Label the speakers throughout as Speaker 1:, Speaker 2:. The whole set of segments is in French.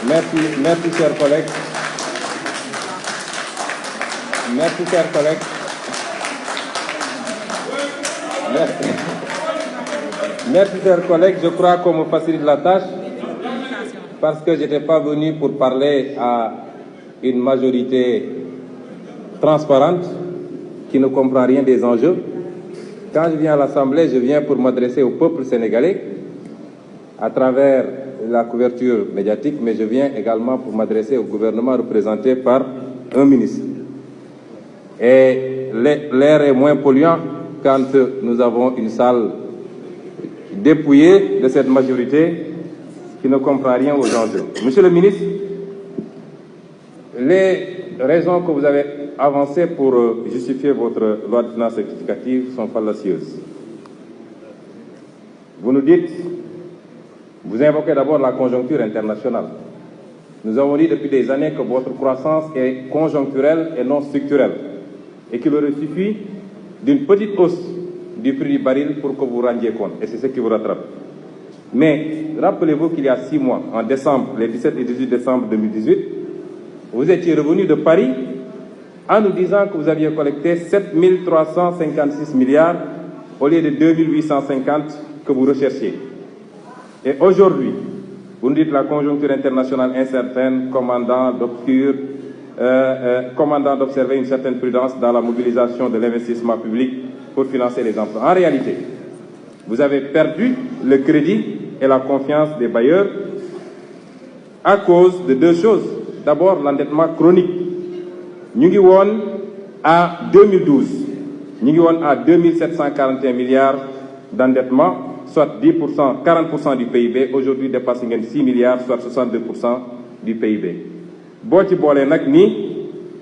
Speaker 1: Merci, chers collègues. Merci, chers collègues. Merci, chers collègues. Je crois qu'on me facilite la tâche parce que je n'étais pas venu pour parler à une majorité transparente qui ne comprend rien des enjeux. Quand je viens à l'Assemblée, je viens pour m'adresser au peuple sénégalais à travers la couverture médiatique, mais je viens également pour m'adresser au gouvernement représenté par un ministre. Et l'air est moins polluant quand nous avons une salle dépouillée de cette majorité qui ne comprend rien aux enjeux. Monsieur le ministre, les raisons que vous avez avancées pour justifier votre loi de finances rectificative sont fallacieuses. Vous nous dites, vous invoquez d'abord la conjoncture internationale. Nous avons dit depuis des années que votre croissance est conjoncturelle et non structurelle et qu'il aurait suffi d'une petite hausse du prix du baril pour que vous rendiez compte. Et c'est ce qui vous rattrape. Mais rappelez-vous qu'il y a 6 mois, en décembre, les 17 et 18 décembre 2018, vous étiez revenu de Paris en nous disant que vous aviez collecté 7 356 milliards au lieu de 2 850 que vous recherchiez. Et aujourd'hui, vous nous dites la conjoncture internationale incertaine, commandant d'observer une certaine prudence dans la mobilisation de l'investissement public pour financer les emplois. En réalité, vous avez perdu le crédit et la confiance des bailleurs à cause de 2 choses. D'abord, l'endettement chronique. Nous sommes à 2012, nous sommes à 2741 milliards d'endettement, soit 10%, 40% du PIB. Aujourd'hui, dépassons 6 milliards, soit 62% du PIB. Si vous avez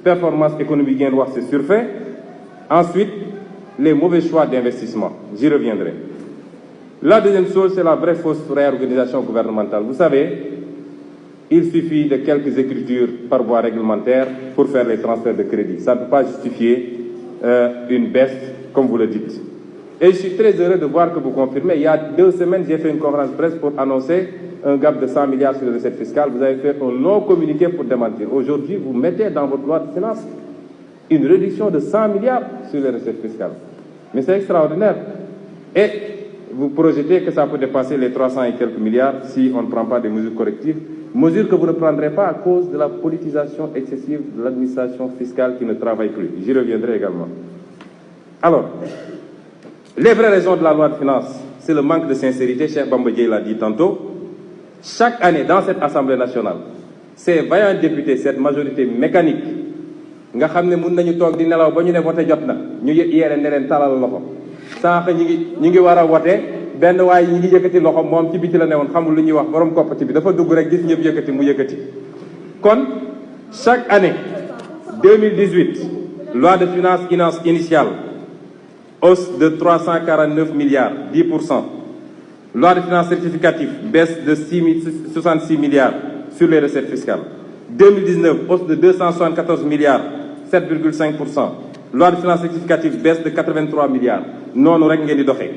Speaker 1: performance économique, c'est surfait. Ensuite, les mauvais choix d'investissement. J'y reviendrai. La deuxième chose, c'est la vraie fausse réorganisation gouvernementale. Vous savez, il suffit de quelques écritures par voie réglementaire pour faire les transferts de crédit. Ça ne peut pas justifier une baisse, comme vous le dites. Et je suis très heureux de voir que vous confirmez. Il y a 2 semaines, j'ai fait une conférence de presse pour annoncer un gap de 100 milliards sur les recettes fiscales. Vous avez fait un long communiqué pour démentir. Aujourd'hui, vous mettez dans votre loi de finances une réduction de 100 milliards sur les recettes fiscales. Mais c'est extraordinaire. Et vous projetez que ça peut dépasser les 300 et quelques milliards si on ne prend pas des mesures correctives. Mesures que vous ne prendrez pas à cause de la politisation excessive de l'administration fiscale qui ne travaille plus. J'y reviendrai également. Alors, les vraies raisons de la loi de finances, c'est le manque de sincérité. Cheikh Bamba Dièye l'a dit tantôt. Chaque année, dans cette Assemblée nationale, ces vaillants députés, cette majorité mécanique, nga xamné mën nañu tok di nelaw ba ñu né voté jotna ñu yéré né len talal loxo sank ñi ngi wara voté benn way ñi ngi yëkëti loxo mom ci biti la néwon xamul lu ñuy wax borom koppati bi dafa dugg rek gis ñëpp yëkëti mu yëkëti kon chaque année 2018 loi de finances initiale hausse de 349 milliards 10%. Loi de finances rectificative baisse de 66 milliards sur les recettes fiscales. 2019 hausse de 274 milliards 7,5%. Loi de finances rectificative baisse de 83 milliards. Non, nous règne di doxé.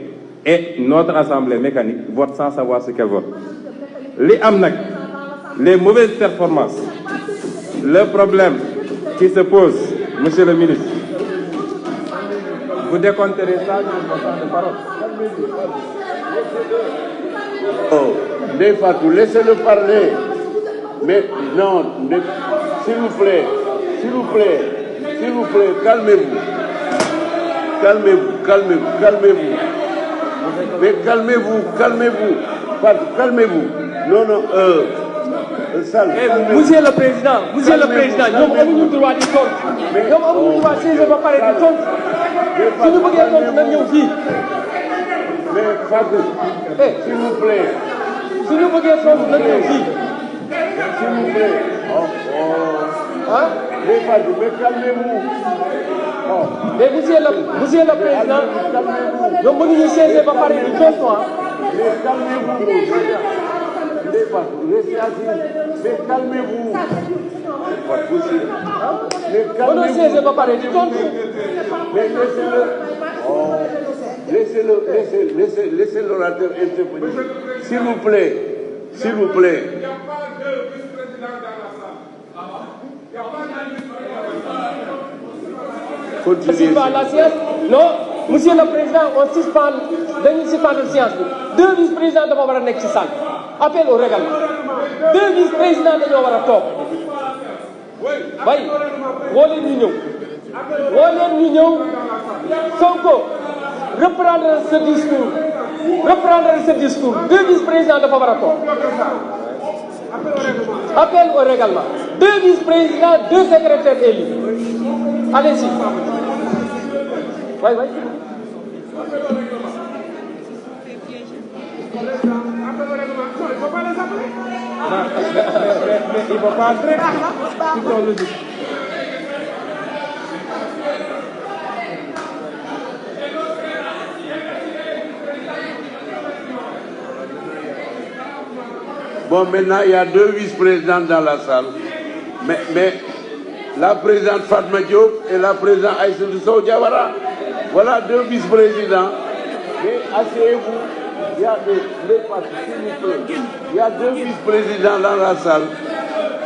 Speaker 1: Et notre assemblée mécanique vote sans savoir ce qu'elle vote. Les mauvaises performances. Le problème qui se pose, monsieur le ministre, vous décompterez ça sur votre temps de parole.
Speaker 2: Oh, Fatou, laissez-le parler. Mais non, s'il vous plaît, calmez-vous. Calmez-vous. Mais calmez-vous. Fatou, calmez-vous. Non,
Speaker 3: Monsieur le Président, nous avons le droit de compte. Nous avons le droit de saisir ma parole de compte. Si nous voulons compte, nous aussi.
Speaker 2: Mais Fatou, s'il vous plaît.
Speaker 3: Si nous voulons compte, nous aussi.
Speaker 2: S'il vous plaît.
Speaker 3: Hein?
Speaker 2: Mais Fatou, mais calmez-vous.
Speaker 3: Mais monsieur le Président, nous voulons saisir ma parole de compte.
Speaker 2: Mais calmez-vous. Laissez agir. Mais calmez-vous. Mais calmez-vous. Mais laissez-le. Laissez l'orateur intervenir. S'il vous plaît. continuez.
Speaker 3: La séance. Non, monsieur le président, on suspend la séance. Deux vice-présidents de la nekk ci salle. Appel au règlement. Deux vice-présidents de la top. Oui, woo leen ñu ñëw Sonko reprendre ce discours. Deux vice-présidents de la top. Appel au règlement. Deux vice-présidents, deux secrétaires élus. Allez-y. Oui.
Speaker 1: Il ne faut pas entrer.
Speaker 2: Bon, maintenant, il y a deux vice-présidents dans la salle. Mais la présidente Fatma Diop et la présidente Aïssatou Sow Diawara. Voilà deux vice-présidents. Mais asseyez-vous. Il y a il y a deux vice-présidents dans la salle.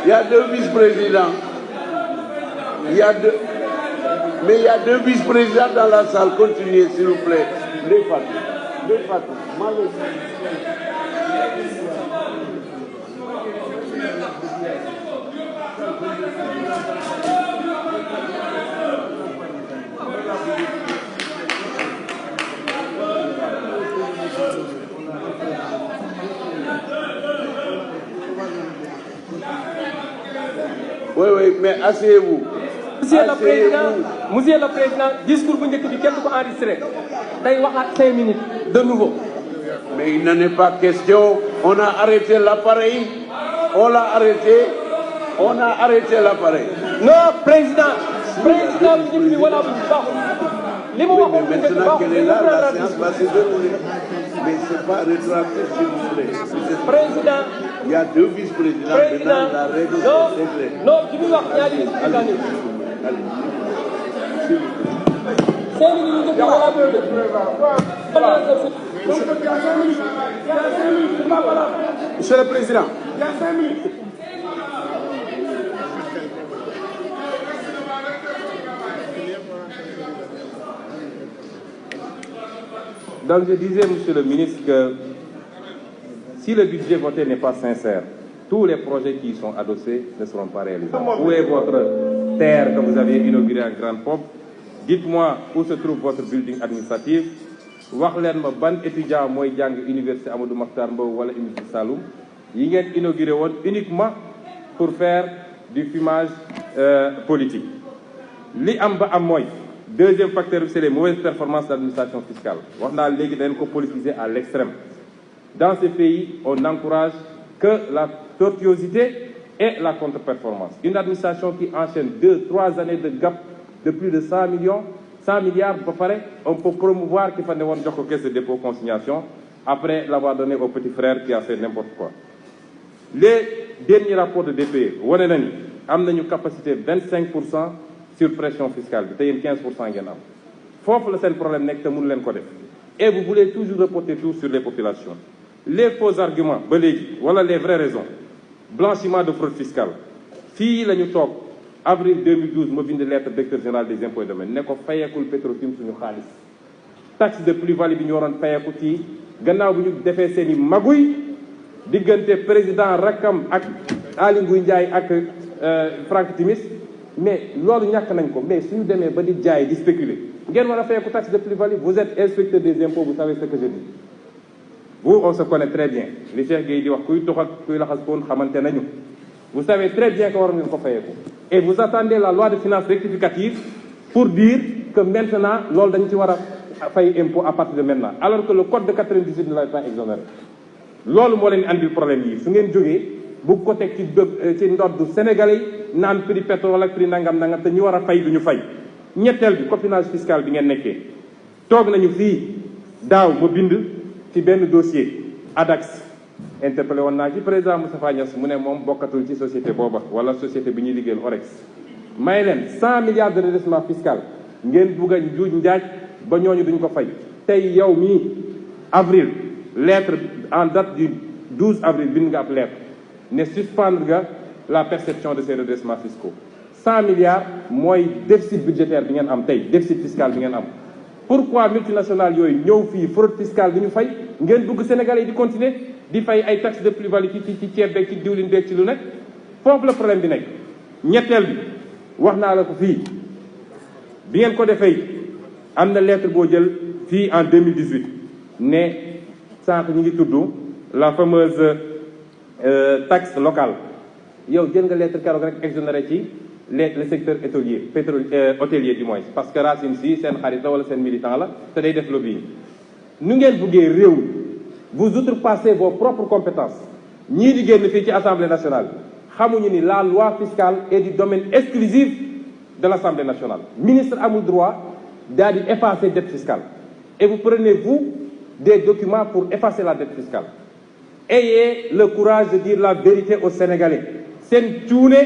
Speaker 2: Il y a deux vice-présidents. Mais il y a deux vice-présidents dans la salle. Continuez, s'il vous plaît. Les Fatou. Oui, mais asseyez-vous.
Speaker 3: Monsieur le Président, discours bu njëkk bi kenn du ko enregistré. Day waxaat 5 minutes de nouveau.
Speaker 2: Mais il n'en est pas question. On a arrêté l'appareil. On l'a arrêté. On a arrêté l'appareil.
Speaker 3: Non, président bu njëkk bi wala bu baaxul. Li mu waxoon bu njëkk
Speaker 2: Maintenant qu'elle est là, la séance va se dérouler. Mais ce n'est pas rétroactif, s'il vous plaît.
Speaker 3: Président.
Speaker 2: Il y a deux vice-présidents. Maintenant, la règle est claire.
Speaker 3: Non, tu veux voir, il y a des vice-présidents.
Speaker 2: Allez, s'il vous plaît.
Speaker 3: 5 minutes de
Speaker 2: Monsieur le Président.
Speaker 3: Il y a 5 minutes.
Speaker 1: Donc je disais, monsieur le ministre, que si le budget voté n'est pas sincère, tous les projets qui y sont adossés ne seront pas réalisés. Où est votre terre que vous aviez inaugurée en grande pompe? Dites-moi où se trouve votre building administratif. wax leen ma ban étudiant mooy jàng université Amadou Mahtar Mbow wala université Saloum yi ngeen inauguré woon uniquement pour faire du fumage politique. Li am ba am mooy deuxième facteur bi c'est les mauvaises performances de l'administration fiscale. wax naa léegi dañ ko politiser à l'extrême. Dans ce pays, on n'encourage que la tortuosité et la contre-performance. Une administration qui enchaîne 2-3 années de gap de plus de 100 milliards, on peut promouvoir qu'il fallait avoir une caisse de dépôt consignation après l'avoir donné au petit frère qui a fait n'importe quoi. Les derniers rapports de DPE, on a une capacité de 25% sur pression fiscale, 15% faut que c'est le problème. Et vous voulez toujours reporter tout sur les populations. Les faux arguments, voilà les vraies raisons. Blanchiment de fraude fiscale. Si nous sommes avril 2012, je viens de lettre directeur général des impôts et domaines. Nous avons fait le pétrole sur nos xaalis. Taxe de plus-value, nous avons fait le gannaaw bu ñu defee seeni magouy diggante président Rakam ak Aly Ngouille Ndiaye ak Franck Timis mais loolu ñàkk nañ ko mais suñu demee ba di jaay di spéculer ngeen war a fayeeku taxe de plus-value. Vous êtes inspecteur des impôts, vous savez ce que je dis. Vous, on se connaît très bien. Les Cheikh Gueye di wax kuy toxal kuy laxas poon xamante nañu. Vous savez très bien que war ngeen ko fayeeku. Et vous attendez la loi de finances rectificative pour dire que maintenant loolu dañ ci war a fay impôt à partir de maintenant, alors que le code de 98 ne l'avait pas exonéré. Loolu moo leen andil problème yi su ngeen jógee bu ko teg ci ndoddu Sénégalais naan prix pétrole ak prix nangam te ñu war a fay du ñu fay. ñetteel bi copinage fiscal bi ngeen nekkee toog nañu fii daaw ma bind ci benn dossier ADAX interpellé woon naa ci président Moustapha Niasse mu ne moom bokkatul ci société booba wala société bi ñuy liggéeyal Orex may leen 100 milliards de redressement fiscal ngeen bugg a njuuj njaaj ba ñooñu duñ ko fay. tey yow mii avril lettre en date du 12 avril bind nga ab lettre ne suspendre nga la perception de ces redressements fiscaux 100 milliards mooy déficit budgétaire bi ngeen am tey déficit fiscal bi ngeen am. pourquoi multinationales yooyu ñëw fii fraude fiscale bi ñu fay ngeen bëgg Sénégalais yi di continuer di fay ay taxes de plus-value ci ceeb beeg ci diwlin beeg ci lu nekk foofu la problème bi nekk. ñetteel bi wax naa la ko fii bi ngeen ko defee am na lettre boo jël fii en 2018 ne sànq ñu ngi tudd la fameuse taxe locale yow jël nga lettre keroog rek exonéré ci le secteur hôtelier du moins parce que Racine Sy seen xarit la wala seen militant la te day def lobbying nu ngeen buggee réew vous outrepassez vos propres compétences ñii di génn fii ci Assemblée nationale xamuñu ni la loi fiscale est du domaine exclusif de l'Assemblée nationale ministre amul droit daal di effacer dette fiscale et vous prenez vous des documents pour effacer la dette fiscale ayez le courage de dire la vérité aux Sénégalais seen cuune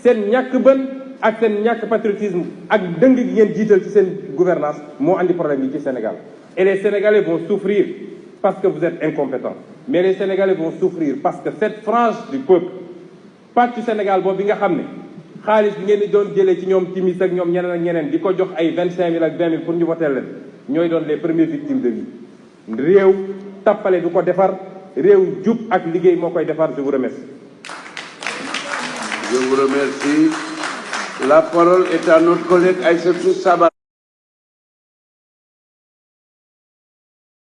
Speaker 1: seen ñàkk bën ak seen ñàkk patriotisme ak dëng gi ngeen jiital ci seen gouvernance moo andi problème yi ci Sénégal et les Sénégalais vont souffrir parce que vous êtes incompétents mais les Sénégalais vont souffrir parce que cette frange du peuple pàccu Sénégal boobu bi nga xam ne xaalis bi ngeen di doon jëlee ci ñoom timis ak ñoom ñeneen ak ñeneen di ko jox ay 25 000 ak 20 000 pour ñu woteel leen ñooy doon les premières victimes de vie réew tappale du ko defar réew jub ak liggéey moo koy defar. Je vous remercie.
Speaker 2: Je vous remercie. La parole est à notre collègue Aïssatou Saba.